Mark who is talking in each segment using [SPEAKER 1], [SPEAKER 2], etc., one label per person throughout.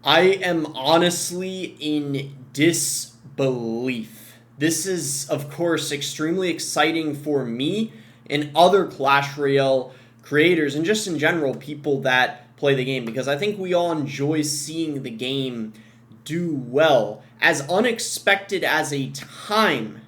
[SPEAKER 1] I am honestly in disbelief. This is, of course, extremely exciting for me and other Clash Royale creators, and just in general, people that play the game, because I think we all enjoy seeing the game do well. As unexpected as a time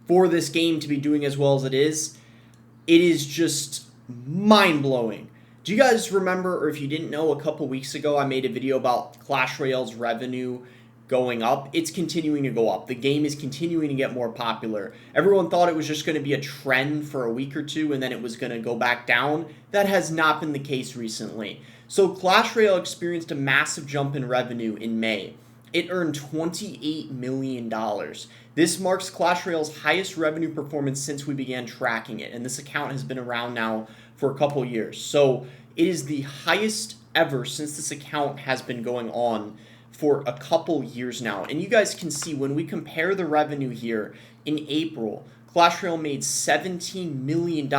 [SPEAKER 1] for this game to be doing as well as it is just mind blowing. Do you guys remember, or if you didn't know, a couple weeks ago I made a video about Clash Royale's revenue going up? It's continuing to go up. The game is continuing to get more popular. Everyone thought it was just going to be a trend for a week or two and then it was going to go back down. That has not been the case recently. So Clash Royale experienced a massive jump in revenue in May. It earned $28 million. This marks Clash Royale's highest revenue performance since we began tracking it, and this account has been around now for a couple years. So it is the highest ever since this account has been going on for a couple years now. And you guys can see when we compare the revenue here in April, Clash Royale made $17 million.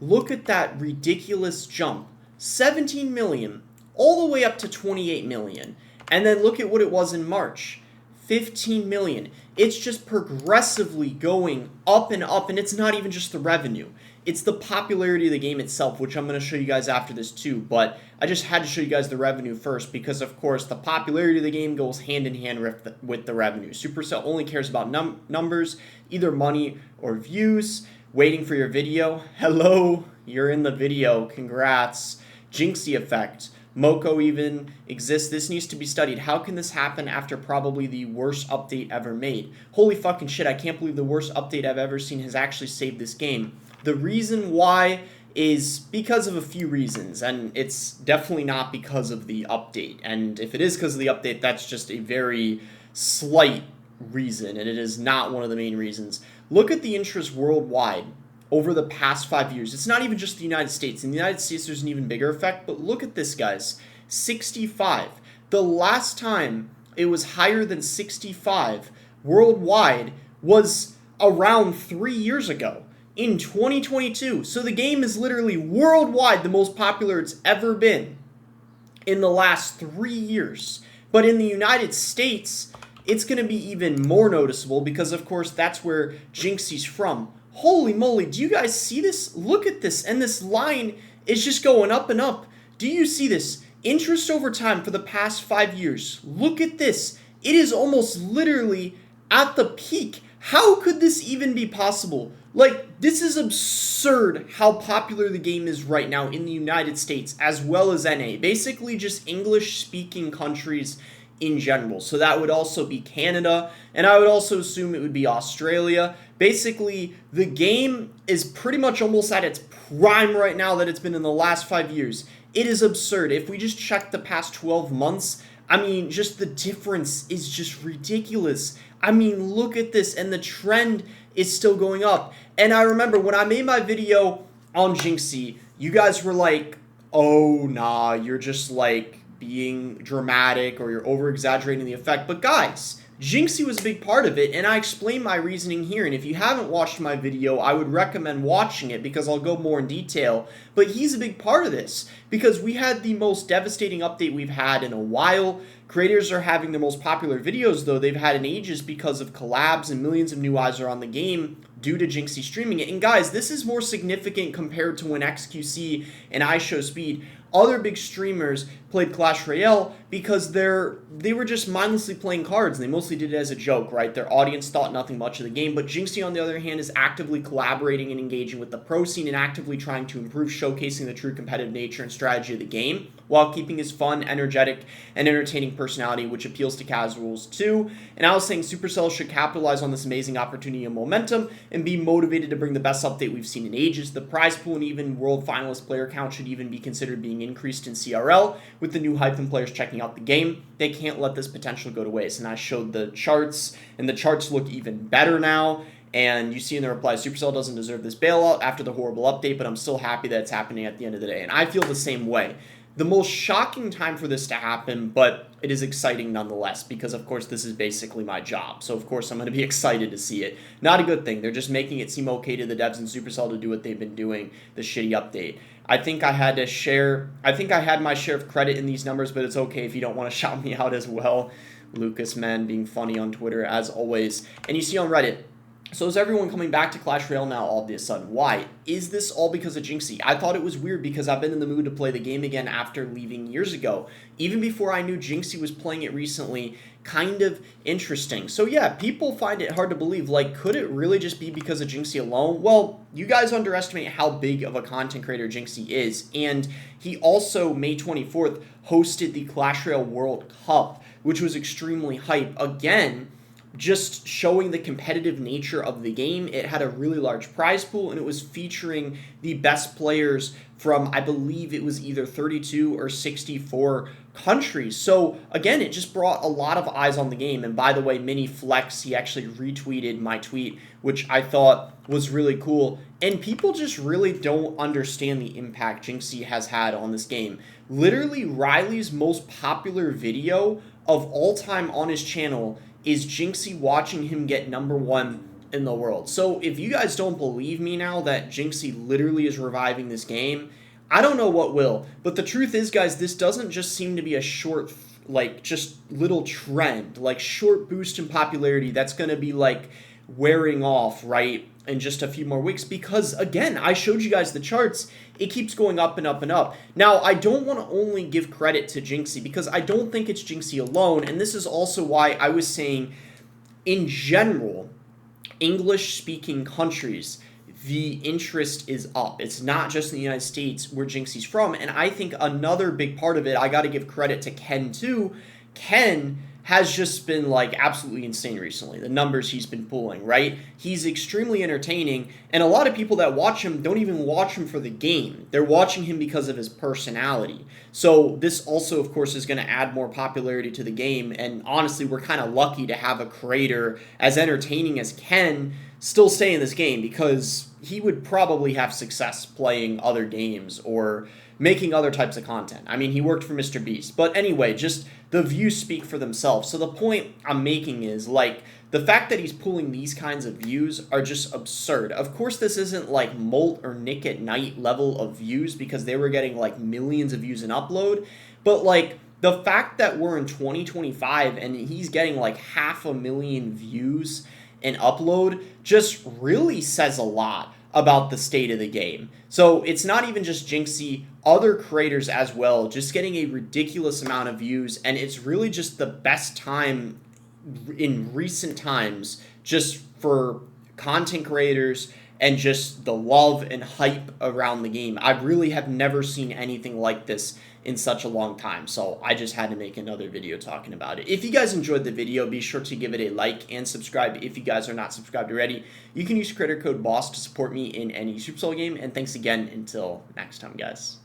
[SPEAKER 1] Look at that ridiculous jump. $17 million all the way up to $28 million. And then look at what it was in March. $15 million. It's just progressively going up, and it's not even just the revenue. It's the popularity of the game itself, which I'm going to show you guys after this too, but I just had to show you guys the revenue first because, of course, the popularity of the game goes hand in hand with the revenue. Supercell only cares about numbers, either money or views. Waiting for your video. Hello, you're in the video. Congrats. Jynxzi effect. Moko even exists. This needs to be studied. How can this happen after probably the worst update ever made? Holy fucking shit, I can't believe the worst update I've ever seen has actually saved this game. The reason why is because of a few reasons, and it's definitely not because of the update. And if it is because of the update, that's just a very slight reason, and it is not one of the main reasons. Look at the interest worldwide over the past 5 years. It's not even just the United States. In the United States, there's an even bigger effect, but look at this, guys. 65. The last time it was higher than 65 worldwide was around 3 years ago, in 2022. So the game is literally worldwide the most popular it's ever been in the last 3 years. But in the United States, it's going to be even more noticeable because, of course, that's where Jynxzi's from. Holy moly, do you guys see this? Look at this, and this line is just going up and up. Do you see this? Interest over time for the past 5 years. Look at this. It is almost literally at the peak. How could this even be possible? Like, this is absurd how popular the game is right now in the United States as well as NA. Basically just English-speaking countries in general. So that would also be Canada, and I would also assume it would be Australia. Basically, the game is pretty much almost at its prime right now that it's been in the last 5 years. It is absurd. If we just check the past 12 months, I mean, just the difference is just ridiculous. I mean, look at this, and the trend is still going up. And I remember when I made my video on Jynxzi, you guys were like, oh, nah, you're just like being dramatic or you're over-exaggerating the effect. But guys, Jynxzi was a big part of it, and I explained my reasoning here. And if you haven't watched my video, I would recommend watching it because I'll go more in detail. But he's a big part of this because we had the most devastating update we've had in a while. Creators are having their most popular videos, though, they've had in ages because of collabs, and millions of new eyes are on the game due to Jynxzi streaming it. And guys, this is more significant compared to when XQC and iShowSpeed, other big streamers, played Clash Royale because they were just mindlessly playing cards, and they mostly did it as a joke, right? Their audience thought nothing much of the game, but Jynxzi, on the other hand, is actively collaborating and engaging with the pro scene and actively trying to improve, showcasing the true competitive nature and strategy of the game while keeping his fun, energetic, and entertaining personality, which appeals to casuals too. And I was saying Supercell should capitalize on this amazing opportunity and momentum and be motivated to bring the best update we've seen in ages. The prize pool and even world finalist player count should even be considered being increased in CRL with the new hype and players checking out the game. They can't let this potential go to waste. And I showed the charts, and the charts look even better now. And you see in the reply, Supercell doesn't deserve this bailout after the horrible update, but I'm still happy that it's happening at the end of the day. And I feel the same way. the most shocking time for this to happen, but it is exciting nonetheless because, of course, this is basically my job. So, of course, I'm going to be excited to see it. Not a good thing. They're just making it seem okay to the devs and Supercell to do what they've been doing, the shitty update. I think I had my share of credit in these numbers, but it's okay if you don't want to shout me out as well. Lucas Man being funny on Twitter, as always. And you see on Reddit, so is everyone coming back to Clash Royale now all of a sudden? Why? Is this all because of Jynxzi? I thought it was weird because I've been in the mood to play the game again after leaving years ago. Even before I knew Jynxzi was playing it recently, kind of interesting. So yeah, people find it hard to believe. Like, could it really just be because of Jynxzi alone? Well, you guys underestimate how big of a content creator Jynxzi is. And he also, May 24th, hosted the Clash Royale World Cup, which was extremely hype. Again, just showing the competitive nature of the game. It had a really large prize pool, and it was featuring the best players from, I believe it was either 32 or 64 countries. So again, it just brought a lot of eyes on the game. And by the way, Mini Flex, he actually retweeted my tweet, which I thought was really cool. And people just really don't understand the impact Jynxzi has had on this game. Literally, Riley's most popular video of all time on his channel is Jynxzi watching him get #1 in the world. So if you guys don't believe me now that Jynxzi literally is reviving this game, I don't know what will. But the truth is, guys, this doesn't just seem to be a short, like, just little trend, like short boost in popularity that's going to be like wearing off, right, in just a few more weeks. Because again, I showed you guys the charts. It keeps going up and up and up. Now, I don't want to only give credit to Jynxzi because I don't think it's Jynxzi alone. And this is also why I was saying, in general, English-speaking countries, the interest is up. It's not just in the United States where Jynxzi's from. And I think another big part of it, I got to give credit to Ken too. Ken has just been like absolutely insane recently. The numbers he's been pulling, right? He's extremely entertaining, and a lot of people that watch him don't even watch him for the game. They're watching him because of his personality. So this also, of course, is going to add more popularity to the game, and honestly, we're kind of lucky to have a creator as entertaining as Ken still stay in this game because he would probably have success playing other games or making other types of content. I mean, he worked for Mr. Beast. But anyway, just the views speak for themselves. So the point I'm making is, like, the fact that he's pulling these kinds of views are just absurd. Of course, this isn't like Molt or Nick at Night level of views because they were getting like millions of views in upload. But like, the fact that we're in 2025 and he's getting like 500,000 views in upload just really says a lot about the state of the game. So it's not even just Jynxzi, other creators as well, just getting a ridiculous amount of views, and it's really just the best time in recent times just for content creators and just the love and hype around the game. I really have never seen anything like this in such a long time, so I just had to make another video talking about it. If you guys enjoyed the video, be sure to give it a like and subscribe if you guys are not subscribed already. You can use creator code BOSS to support me in any Supercell game, and thanks again until next time, guys.